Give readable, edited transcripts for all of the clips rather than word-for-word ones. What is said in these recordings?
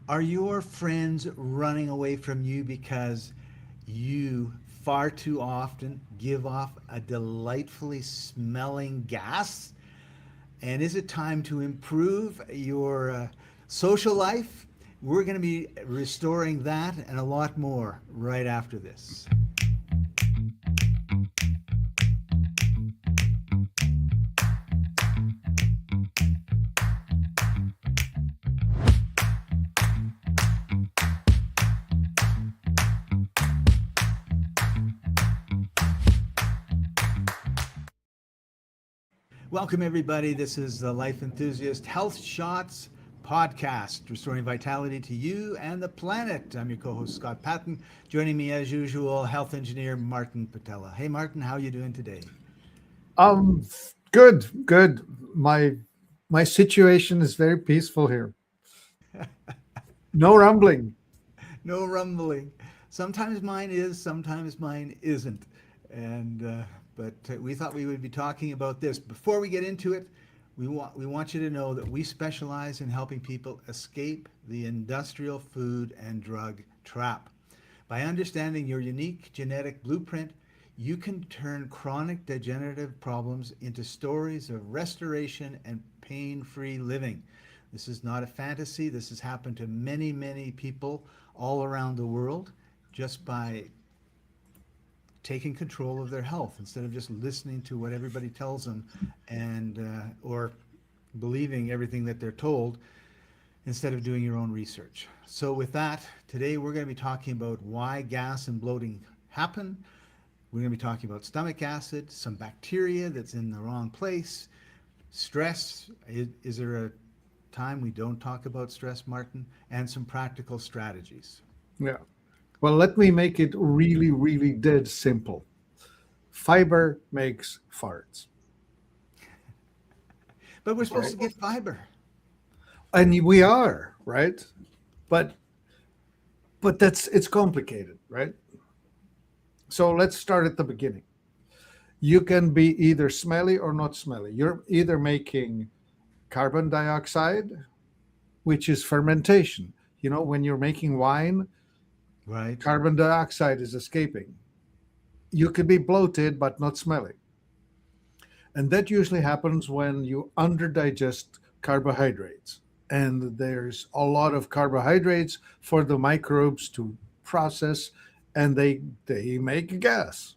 Are your friends running away from you because you far too often give off a delightfully smelling gas? And is it time to improve your social life? We're going to be restoring that and a lot more right after this. Welcome, everybody. This is the Life Enthusiast Health Shots podcast, restoring vitality to you and the planet. I'm your co-host, Scott Patton. Joining me, as usual, health engineer Martin Pytela. Hey, Martin, how are you doing today? Um, good. My situation is very peaceful here. No rumbling. No rumbling. Sometimes mine is, sometimes mine isn't. And but we thought we would be talking about this. Before we get into it, we want you to know that we specialize in helping people escape the industrial food and drug trap. By understanding your unique genetic blueprint, you can turn chronic degenerative problems into stories of restoration and pain-free living. This is not a fantasy. This has happened to many, many people all around the world just by taking control of their health instead of just listening to what everybody tells them and or believing everything that they're told instead of doing your own research. So with that, today we're going to be talking about why gas and bloating happen. We're going to be talking about stomach acid, some bacteria that's in the wrong place, stress. Is there a time we don't talk about stress, Martin? And some practical strategies. Yeah. Well, let me make it really dead simple. Fiber makes farts. But we're supposed Right. to get fiber. And we are, right? But it's complicated, right? So let's start at the beginning. You can be either smelly or not smelly. You're either making carbon dioxide, which is fermentation. You know, when you're making wine, Right. carbon dioxide is escaping. You could be bloated but not smelly. And that usually happens when you underdigest carbohydrates. And there's a lot of carbohydrates for the microbes to process, and they make gas.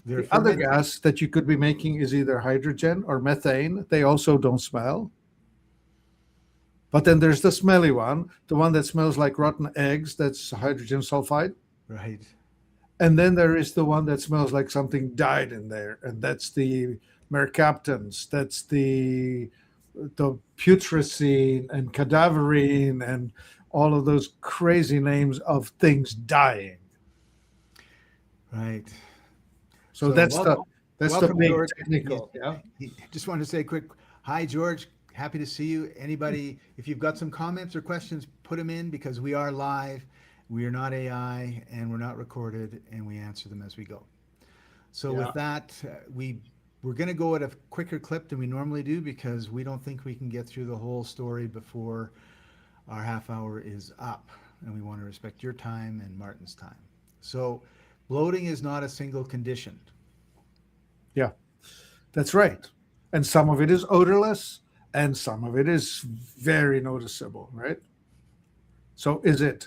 They're The other fermented. gas that you could be making is either hydrogen or methane. They also don't smell. But then there's the smelly one, the one that smells like rotten eggs, that's hydrogen sulfide. Right. And then there is the one that smells like something died in there, and that's the mercaptans, that's the putrescine and cadaverine and all of those crazy names of things dying. Right. So So that's the welcome, big George. technical, yeah. Just wanted to say a quick hi, George. Happy to see you. Anybody, if you've got some comments or questions, put them in because we are live. We are not AI and we're not recorded, and we answer them as we go. So Yeah. with that, we're going to go at a quicker clip than we normally do because we don't think we can get through the whole story before our half hour is up, and we want to respect your time and Martin's time. So bloating is not a single condition. Yeah, that's right. And some of it is odorless and some of it is very noticeable, right? So is it?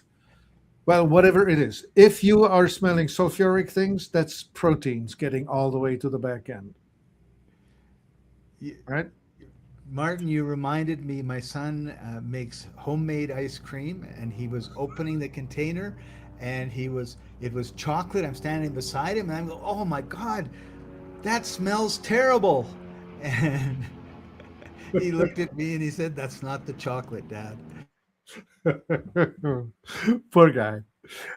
Well, whatever it is. If you are smelling sulfuric things, that's proteins getting all the way to the back end, Y- right? Martin, you reminded me. My son makes homemade ice cream, and he was opening the container, and it was chocolate. I'm standing beside him, and I'm going, "Oh my God, that smells terrible!" And he looked at me and he said, "That's not the chocolate, Dad." Poor guy.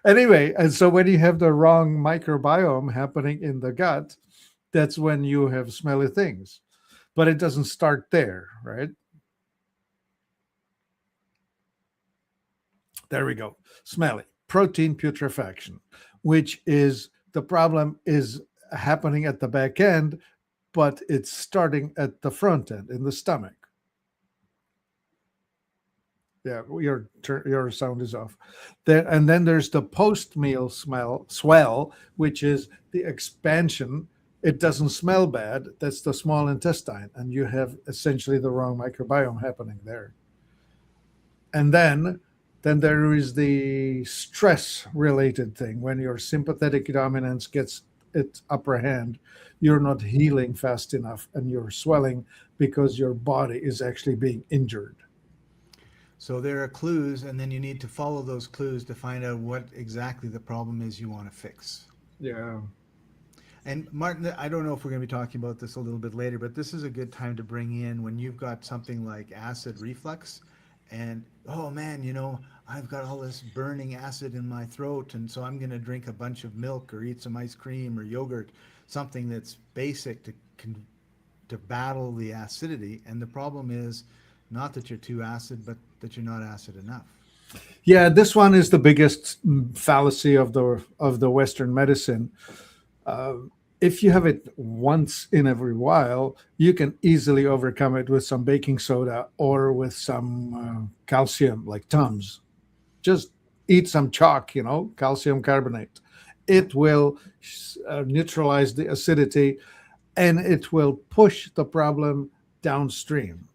Anyway, and so when you have the wrong microbiome happening in the gut, that's when you have smelly things. But it doesn't start there, right? There we go. Smelly. Protein putrefaction, which is the problem is happening at the back end, but it's starting at the front end in the stomach. Yeah, your sound is off. There, and then there's the post meal swell, which is the expansion. It doesn't smell bad. That's the small intestine, and you have essentially the wrong microbiome happening there. And then there is the stress related thing. When your sympathetic dominance gets its upper hand, you're not healing fast enough, and you're swelling because your body is actually being injured. So there are clues, and then you need to follow those clues to find out what exactly the problem is you want to fix. Yeah. And Martin, I don't know if we're going to be talking about this a little bit later, but this is a good time to bring in when you've got something like acid reflux and, oh man, I've got all this burning acid in my throat, and so I'm going to drink a bunch of milk or eat some ice cream or yogurt, something that's basic to battle the acidity. And the problem is not that you're too acid, but that you're not acid enough. Yeah, this one is the biggest fallacy of the Western medicine. Uh, if you have it once in every while, you can easily overcome it with some baking soda or with some calcium, like Tums. Just eat some chalk, calcium carbonate. It will neutralize the acidity, and it will push the problem downstream.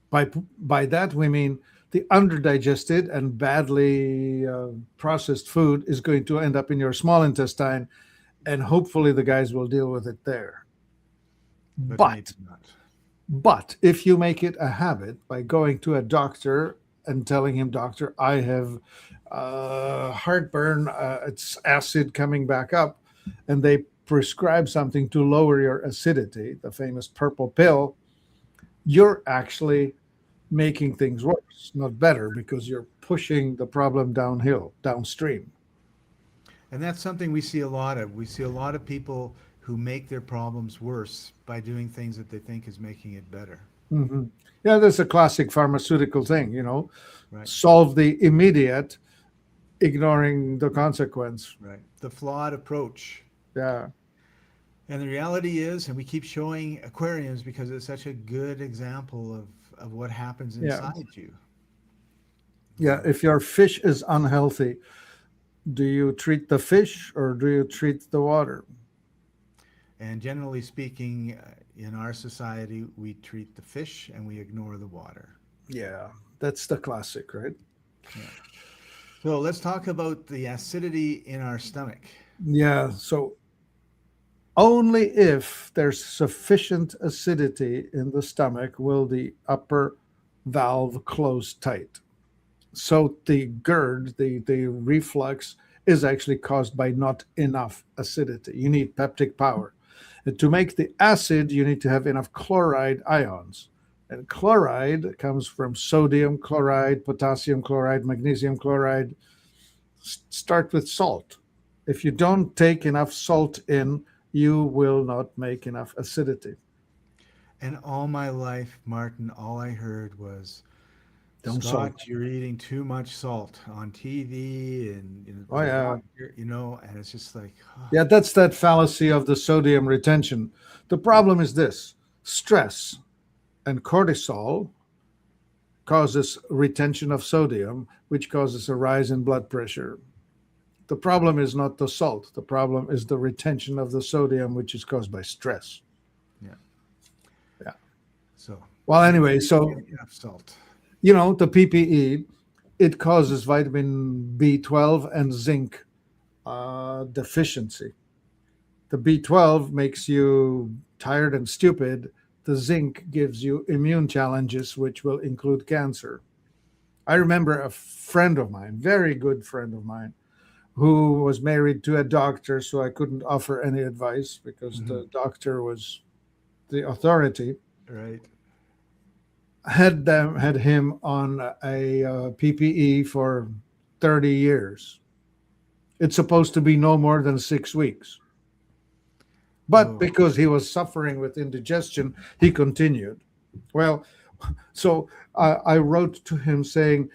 By that we mean the underdigested and badly processed food is going to end up in your small intestine, and hopefully the guys will deal with it there. But maybe not. But if you make it a habit by going to a doctor and telling him, "Doctor, I have heartburn, it's acid coming back up," and they prescribe something to lower your acidity, the famous purple pill, you're actually making things worse, not better, because you're pushing the problem downstream. And that's something we see a lot of. We see a lot of people who make their problems worse by doing things that they think is making it better. Hmm. Yeah, that's a classic pharmaceutical thing, Right, solve the immediate, ignoring the consequence. right. The flawed approach. Yeah. And the reality is, and we keep showing aquariums because it's such a good example of what happens Yeah. inside you. Yeah. If your fish is unhealthy, do you treat the fish or do you treat the water? And generally speaking, in our society, we treat the fish and we ignore the water. Yeah. That's the classic, right? Yeah. So let's talk about the acidity in our stomach. Yeah. So only if there's sufficient acidity in the stomach will the upper valve close tight. So the GERD, the reflux, is actually caused by not enough acidity. You need peptic power. And to make the acid, you need to have enough chloride ions. And chloride comes from sodium chloride, potassium chloride, magnesium chloride. Start with salt. If you don't take enough salt in, you will not make enough acidity. And all my life, Martin, all I heard was, Don't Scott, salt. you're eating too much salt on TV and Oh yeah. and it's just like, Yeah, that's that fallacy of the sodium retention. The problem is this: stress and cortisol causes retention of sodium, which causes a rise in blood pressure. The problem is not the salt. The problem is the retention of the sodium, which is caused by stress. yeah. Yeah. So Well, make anyway, sure you so get enough salt. the PPE, it causes vitamin B12 and zinc deficiency. The B12 makes you tired and stupid. The zinc gives you immune challenges, which will include cancer. I remember a friend of mine, very good friend of mine, who was married to a doctor, so I couldn't offer any advice because Mhm. the doctor was the authority. Right. Had him on a PPE for 30 years. It's supposed to be no more than 6 weeks. But Oh, because he was suffering with indigestion, he continued. Well, so I wrote to him saying,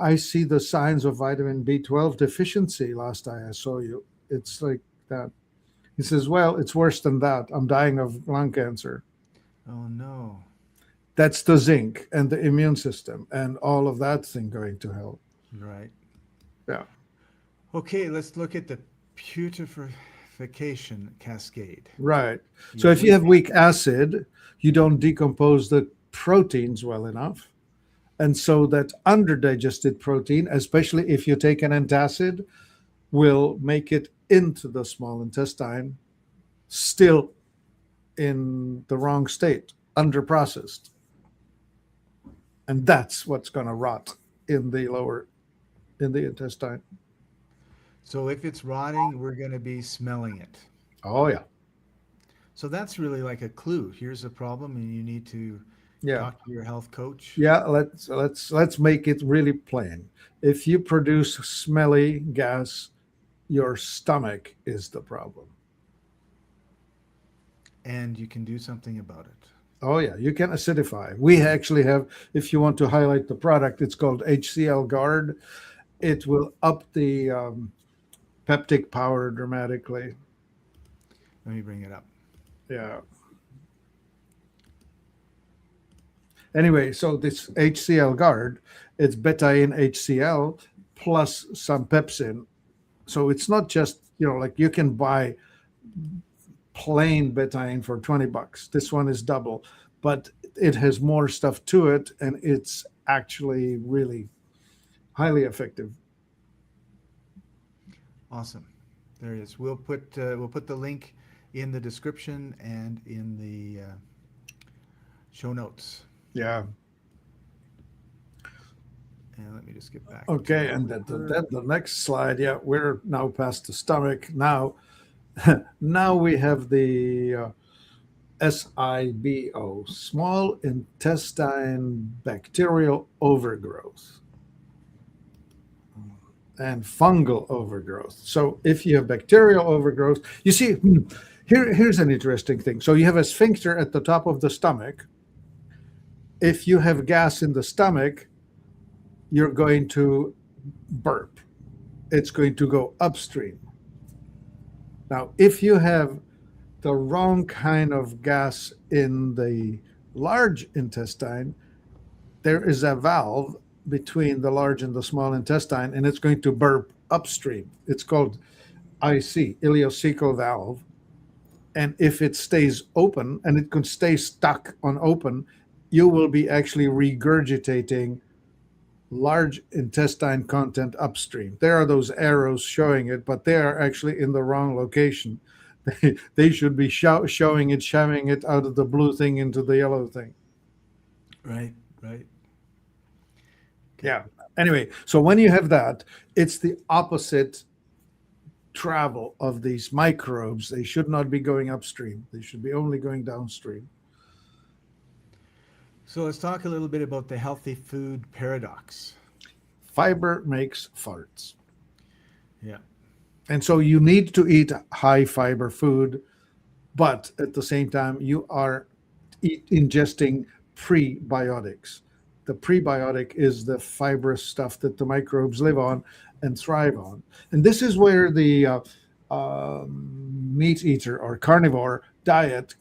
I see the signs of vitamin B12 deficiency last I saw you. It's like that. He says, well, it's worse than that. I'm dying of lung cancer. oh no. That's the zinc and the immune system and all of that thing going to hell. Right. Yeah. Okay, let's look at the putrefaction cascade. Right. You So have if you have weak weak acid, you don't decompose the proteins well enough. And so that underdigested protein, especially if you take an antacid, will make it into the small intestine still in the wrong state, underprocessed. And that's what's going to rot in the intestine. So if it's rotting, we're going to be smelling it. Oh yeah. So that's really like a clue. Here's a problem, and you need to Yeah. talk to your health coach. Yeah, let's make it really plain. If you produce smelly gas, your stomach is the problem. And you can do something about it. Oh yeah, you can acidify. We actually have, if you want to highlight the product, it's called HCl Guard. It will up the peptic power dramatically. Let me bring it up. Yeah. Anyway, so this HCl Guard, it's betaine HCl plus some pepsin. So it's not just, like you can buy plain betaine for $20. This one is double, but it has more stuff to it, and it's actually really highly effective. Awesome. There it is. We'll put the link in the description and in the show notes. Yeah. And let me just get back. Okay, and then the next slide. Yeah, we're now past the stomach. Now, now we have the SIBO, small intestine bacterial overgrowth and fungal overgrowth. So if you have bacterial overgrowth, you see, here's an interesting thing. So you have a sphincter at the top of the stomach. If you have gas in the stomach, you're going to burp. It's going to go upstream. Now, if you have the wrong kind of gas in the large intestine, there is a valve between the large and the small intestine, and it's going to burp upstream. It's called IC, ileocecal valve. And if it stays open, and it can stay stuck on open, you will be actually regurgitating large intestine content upstream. There are those arrows showing it, but they are actually in the wrong location. They should be shoving it out of the blue thing into the yellow thing. Right, right. Yeah. Anyway, so when you have that, it's the opposite travel of these microbes. They should not be going upstream. They should be only going downstream. So let's talk a little bit about the healthy food paradox. Fiber makes farts. Yeah. And so you need to eat high fiber food, but at the same time, you are ingesting prebiotics. The prebiotic is the fibrous stuff that the microbes live on and thrive on. And this is where the meat eater or carnivore diet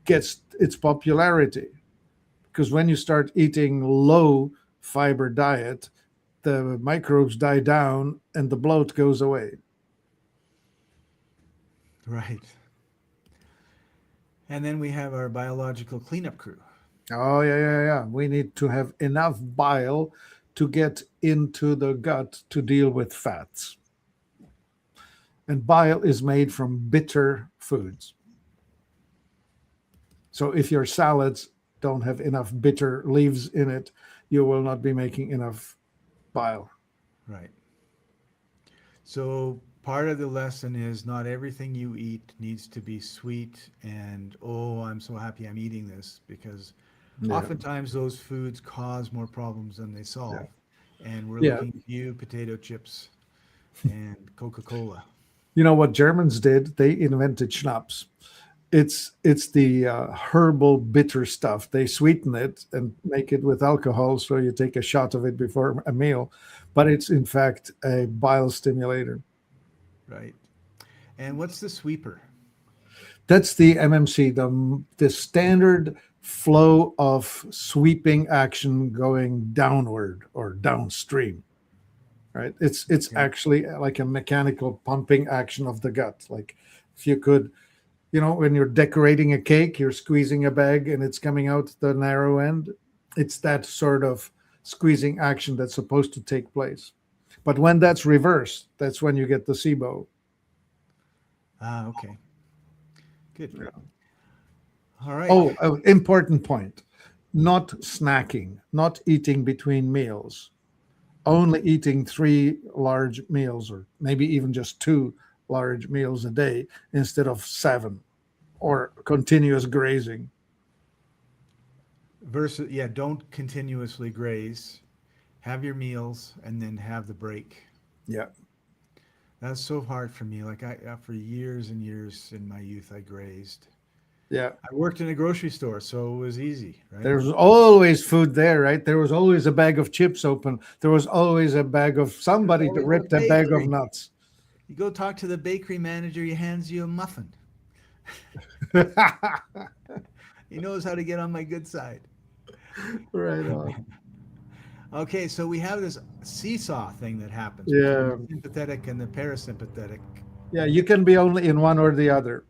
gets its popularity. Because when you start eating low fiber diet, the microbes die down and the bloat goes away. Right. And then we have our biological cleanup crew. Oh, yeah. We need to have enough bile to get into the gut to deal with fats. And bile is made from bitter foods. So if your salads don't have enough bitter leaves in it, you will not be making enough bile. Right. So part of the lesson is not everything you eat needs to be sweet and, oh, I'm so happy I'm eating this, because oftentimes those foods cause more problems than they solve. Yeah. And we're looking at you, potato chips and Coca-Cola. You know what Germans did? They invented schnapps. It's the herbal bitter stuff. They sweeten it and make it with alcohol, so you take a shot of it before a meal. But it's in fact a bile stimulator. Right. And what's the sweeper? That's the MMC, the standard flow of sweeping action going downward or downstream, right? It's Okay. actually like a mechanical pumping action of the gut. Like if you could, when you're decorating a cake, you're squeezing a bag and it's coming out the narrow end. It's that sort of squeezing action that's supposed to take place. But when that's reversed, that's when you get the SIBO. Ah, okay. Good. All right. Oh, important point. Not snacking, not eating between meals, only eating 3 large meals or maybe even just 2 large meals a day instead of 7, or continuous grazing. Versus, yeah, don't continuously graze. Have your meals and then have the break. Yeah. That's so hard for me. Like for years and years in my youth, I grazed. Yeah. I worked in a grocery store, so it was easy, right? There's always food there, right? There was always a bag of chips open. There was always a bag of There's somebody that always a ripped a bag of bakery. nuts. You go talk to the bakery manager, he hands you a muffin. He knows how to get on my good side. Right on. Okay, so we have this seesaw thing that happens between Yeah. the sympathetic and the parasympathetic. Yeah, you can be only in one or the other.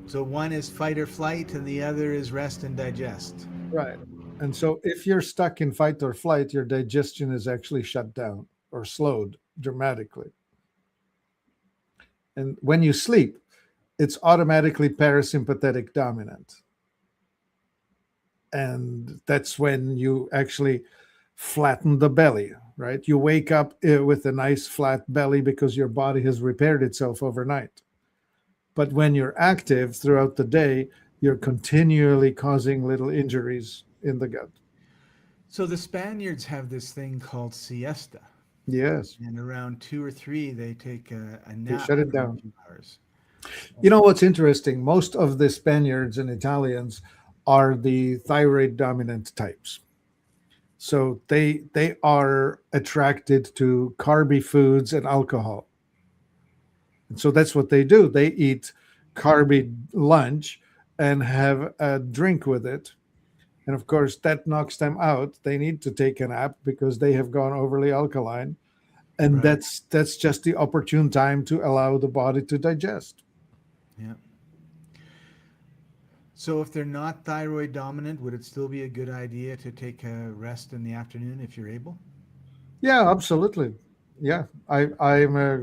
So one is fight or flight, and the other is rest and digest. Right. And so if you're stuck in fight or flight, your digestion is actually shut down or slowed dramatically. And when you sleep, it's automatically parasympathetic dominant. And that's when you actually flatten the belly, right? You wake up with a nice flat belly because your body has repaired itself overnight. But when you're active throughout the day, you're continually causing little injuries in the gut. So the Spaniards have this thing called siesta, Yes, and around 2 or 3, they take a they nap shut it for a down. few hours. You know what's interesting? Most of the Spaniards and Italians are the thyroid dominant types. So they are attracted to carby foods and alcohol. And so that's what they do. They eat carby lunch and have a drink with it. And of course, that knocks them out. They need to take a nap because they have gone overly alkaline. And Right. that's just the opportune time to allow the body to digest. Yeah. So if they're not thyroid dominant, would it still be a good idea to take a rest in the afternoon if you're able? Yeah, absolutely. Yeah, I'm a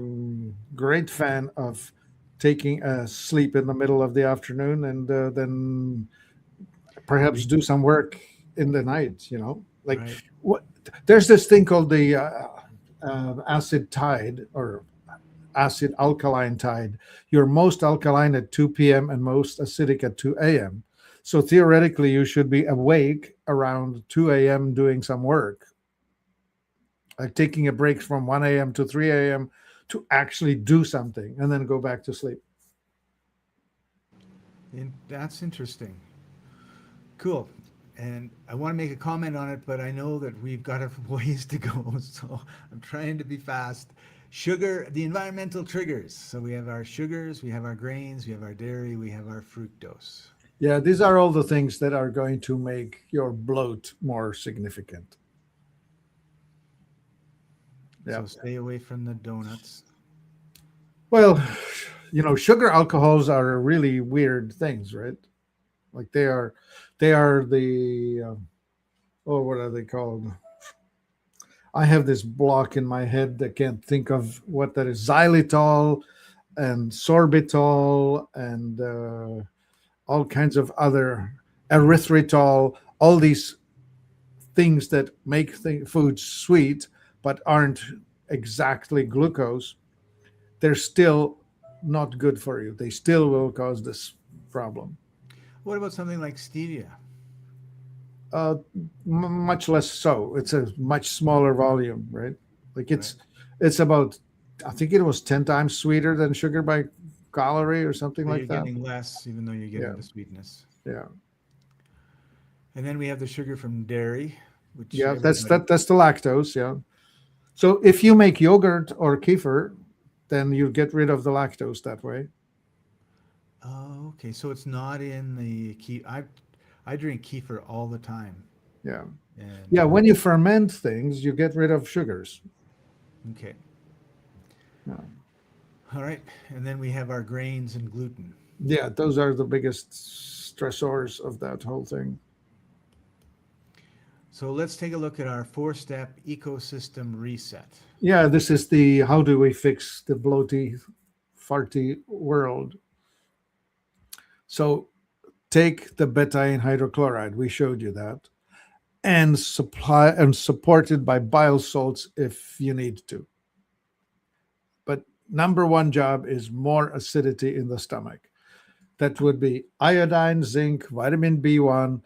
great fan of taking a sleep in the middle of the afternoon and then perhaps do some work in the night. Like Right. what? There's this thing called the acid tide or acid alkaline tide. You're most alkaline at 2 p.m. and most acidic at 2 a.m. So theoretically, you should be awake around 2 a.m. doing some work, like taking a break from 1 a.m. to 3 a.m. to actually do something and then go back to sleep. That's interesting. Cool. And I want to make a comment on it, but I know that we've got a ways to go, so I'm trying to be fast. Sugar, the environmental triggers. So we have our sugars, we have our grains, we have our dairy, we have our fructose. Yeah, these are all the things that are going to make your bloat more significant. Yeah. So stay away from the donuts. Well, sugar alcohols are really weird things, right? Like they are the what are they called? I have this block in my head that can't think of what that is. Xylitol and sorbitol and all kinds of other erythritol. All these things that make food sweet but aren't exactly glucose. They're still not good for you. They still will cause this problem. What about something like stevia? uh, much less so. It's a much smaller volume, right? Like Right. it's about, I think it was 10 times sweeter than sugar by calorie or something So you're like that. getting less, even though you're getting Yeah, the sweetness. yeah, And then we have the sugar from dairy, which yeah. That's everybody. that's the lactose. Yeah. So if you make yogurt or kefir, then you get rid of the lactose that way. Oh, okay. So it's not in the key. I've I drink kefir all the time. Yeah. And Yeah. When you ferment things, you get rid of sugars. okay. Yeah. All right. And then we have our grains and gluten. Yeah. Those are the biggest stressors of that whole thing. So let's take a look at our 4-step ecosystem reset. Yeah. This is the how do we fix the bloaty, farty world. So take the betaine hydrochloride. We showed you that. And supply and supported by bile salts if you need to. But number one job is more acidity in the stomach. That would be iodine, zinc, vitamin B1,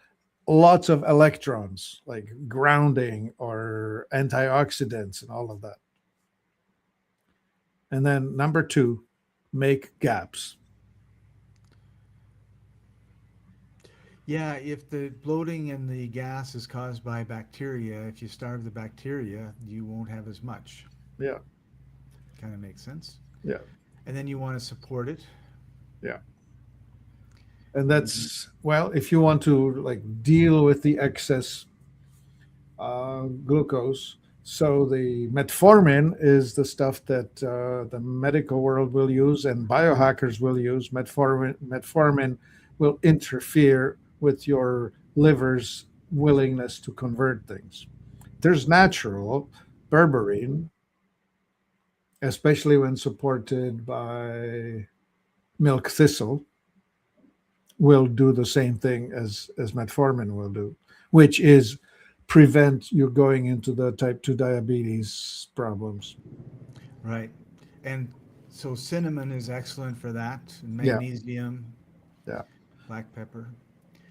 lots of electrons like grounding or antioxidants and all of that. And then number two, make gaps. Yeah, if the bloating and the gas is caused by bacteria, if you starve the bacteria, you won't have as much. Yeah. Kind of makes sense. Yeah. And then you want to support it. Yeah. And that's, well, if you want to like deal with the excess glucose. So the metformin is the stuff that the medical world will use and biohackers will use. Metformin will interfere with your liver's willingness to convert things. There's natural berberine, especially when supported by milk thistle, will do the same thing as metformin will do, which is prevent you going into the type 2 diabetes problems. Right. And so cinnamon is excellent for that, and Yeah. magnesium, Yeah. black pepper.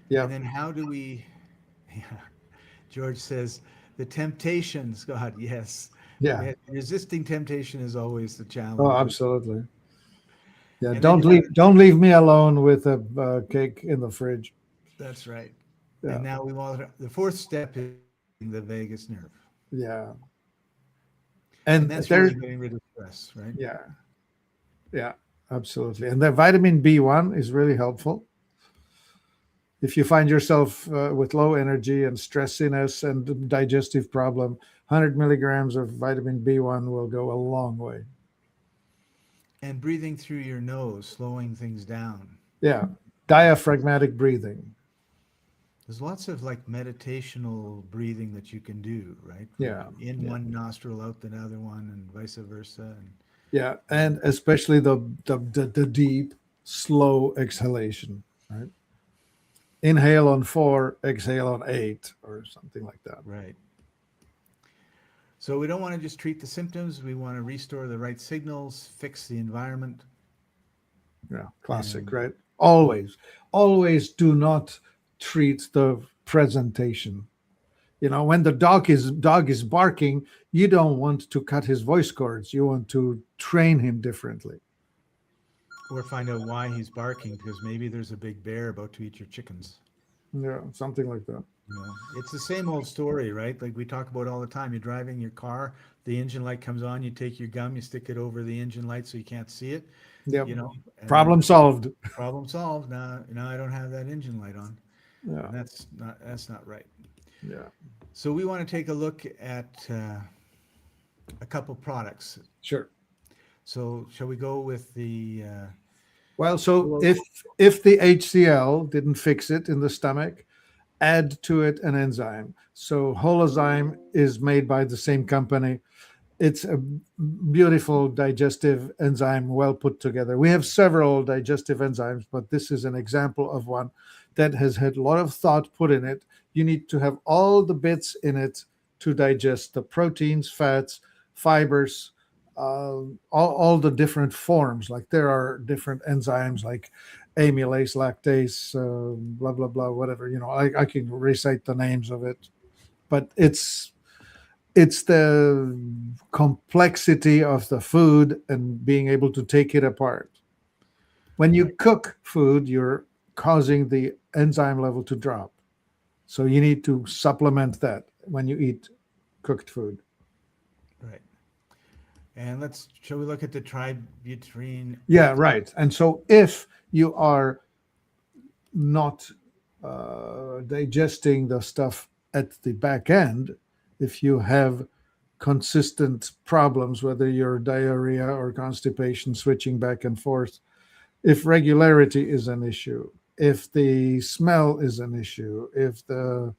Yeah. And then how do we, yeah, George says, the temptations, God, yes. Yeah. Resisting temptation is always the challenge. Oh, absolutely. Yeah. And Don't then don't leave me alone with a cake in the fridge. That's right. Yeah. And now we want the 4th step is the vagus nerve. Yeah. And And that's there's really getting rid of stress, right? yeah. Yeah, absolutely. And the vitamin B1 is really helpful. If you find yourself with low energy and stressiness and digestive problem, 100 milligrams of vitamin B1 will go a long way. And breathing through your nose, slowing things down. Yeah, diaphragmatic breathing. There's lots of like meditational breathing that you can do, right? Yeah. In one nostril, out the other one, and vice versa. And yeah, and especially the deep, slow exhalation, right? Inhale on 4, exhale on 8, or something like that. Right. So we don't want to just treat the symptoms. We want to restore the right signals, fix the environment. Yeah, classic, right? Always do not treat the presentation. You know, when the dog is barking, you don't want to cut his voice cords. You want to train him differently. Or find out why he's barking, because maybe there's a big bear about to eat your chickens. Yeah, something like that. You know, it's the same old story, right? Like we talk about all the time. You're driving your car, the engine light comes on, you take your gum, you stick it over the engine light so you can't see it. Yeah. You know, Problem solved. Problem solved. Now I don't have that engine light on. Yeah. And that's not right. Yeah. So we want to take a look at a couple products. Sure. So shall we go with the? Well, so if the HCl didn't fix it in the stomach, add to it an enzyme. So holozyme is made by the same company. It's a beautiful digestive enzyme, well put together. We have several digestive enzymes, but this is an example of one that has had a lot of thought put in it. You need to have all the bits in it to digest the proteins, fats, fibers, all the different forms. Like there are different enzymes like amylase, lactase, blah, blah, blah, whatever. You know, I can recite the names of it, but it's the complexity of the food and being able to take it apart. When you cook food, you're causing the enzyme level to drop. So you need to supplement that when you eat cooked food. Right. And shall we look at the tributylene? Yeah, right. And so if you are not digesting the stuff at the back end, if you have consistent problems, whether you're diarrhea or constipation, switching back and forth, if regularity is an issue, if the smell is an issue, if the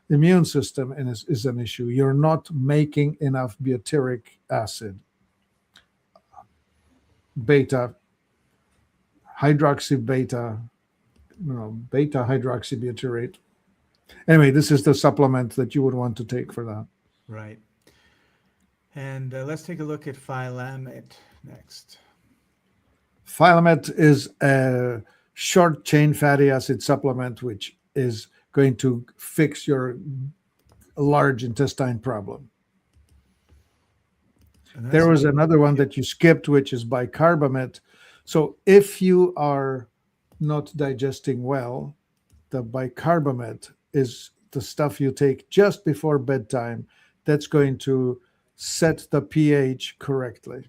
immune system is an issue, you're not making enough butyric acid, beta, hydroxy beta, beta hydroxybutyrate. Anyway, this is the supplement that you would want to take for that. Right. And let's take a look at Philamate next. Philamate is a short chain fatty acid supplement which is going to fix your large intestine problem. There was another one that you skipped, which is bicarbonate. So if you are not digesting well, the bicarbonate is the stuff you take just before bedtime that's going to set the pH correctly.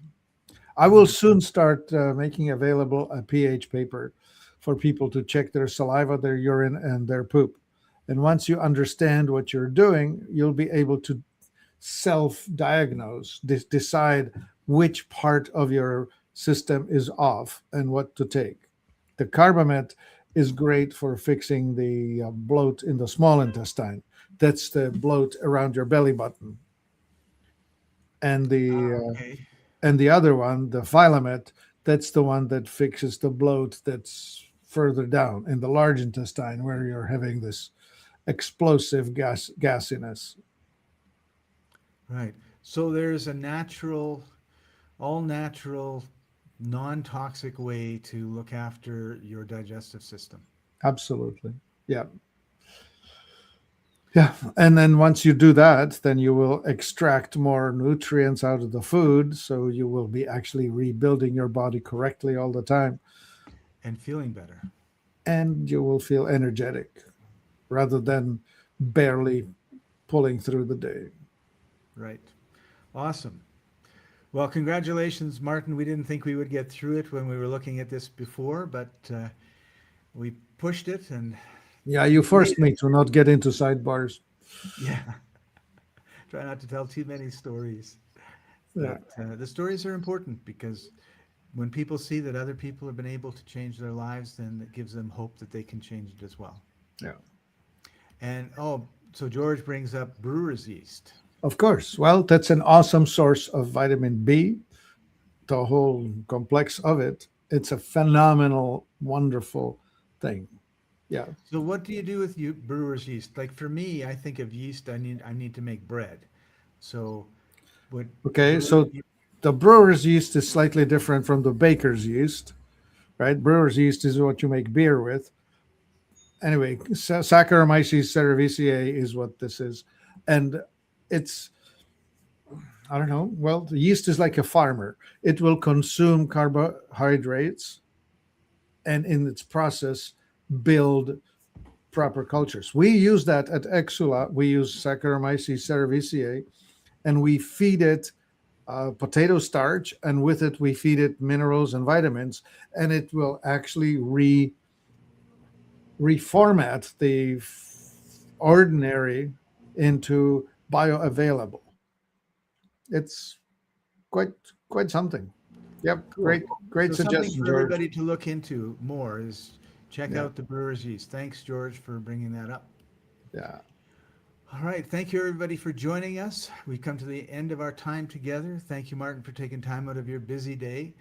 I will soon start making available a pH paper for people to check their saliva, their urine, and their poop. And once you understand what you're doing, you'll be able to self-diagnose, decide which part of your system is off and what to take. The carbamate is great for fixing the bloat in the small intestine. That's the bloat around your belly button. And the other one, the Philamate, that's the one that fixes the bloat that's further down in the large intestine where you're having this explosive gassiness. Right. So there's a natural, all natural, non-toxic way to look after your digestive system. Absolutely. Yeah. Yeah. And then once you do that, then you will extract more nutrients out of the food. So you will be actually rebuilding your body correctly all the time. And feeling better. And you will feel energetic rather than barely pulling through the day. Right. Awesome. Well, congratulations, Martin. We didn't think we would get through it when we were looking at this before, but we pushed it and yeah, you forced me to not get into sidebars. Yeah. Try not to tell too many stories. Yeah. But the stories are important because when people see that other people have been able to change their lives, then it gives them hope that they can change it as well. Yeah. And so George brings up brewer's yeast. Of course. Well, that's an awesome source of vitamin B, the whole complex of it. It's a phenomenal, wonderful thing. Yeah. So what do you do with brewer's yeast? Like for me, I think of yeast, I need to make bread. So what? Okay, so the brewer's yeast is slightly different from the baker's yeast, right? Brewer's yeast is what you make beer with. Anyway, Saccharomyces cerevisiae is what this is. And it's, I don't know, well, the yeast is like a farmer. It will consume carbohydrates and in its process build proper cultures. We use that at Exula. We use Saccharomyces cerevisiae and we feed it potato starch, and with it we feed it minerals and vitamins, and it will actually reformat the ordinary into bioavailable. It's quite something. Yep, Cool. great So suggestion, something for George. everybody to look into more is check Yeah. out the brewer's yeast. Thanks, George, for bringing that up. Yeah. All right. Thank you, everybody, for joining us. We've come to the end of our time together. Thank you, Martin, for taking time out of your busy day.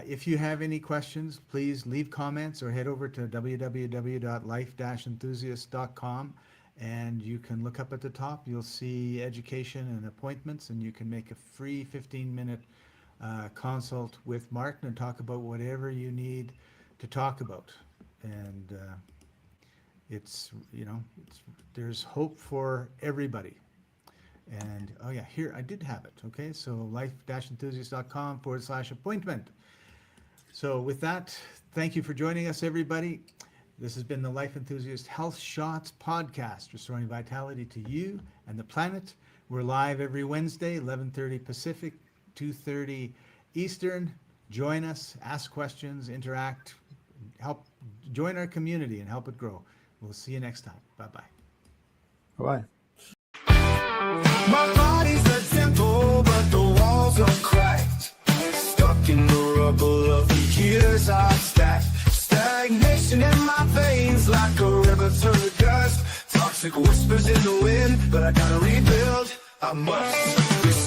If you have any questions, please leave comments or head over to www.life-enthusiast.com and you can look up at the top. You'll see education and appointments, and you can make a free 15-minute consult with Martin and talk about whatever you need to talk about. And there's hope for everybody. And here I did have it. Okay, so life-enthusiast.com/appointment. So with that, thank you for joining us, everybody. This has been the Life Enthusiast Health Shots podcast, restoring vitality to you and the planet. We're live every Wednesday, 11:30 Pacific, 2:30 Eastern. Join us, ask questions, interact, help join our community and help it grow. We'll see you next time. Bye-bye. Bye. My body's a temple, but the walls are cracked. Stuck in the rubble of the years I've stacked. Stagnation in my veins like a river to the dust. Toxic whispers in the wind, but I gotta rebuild. I must.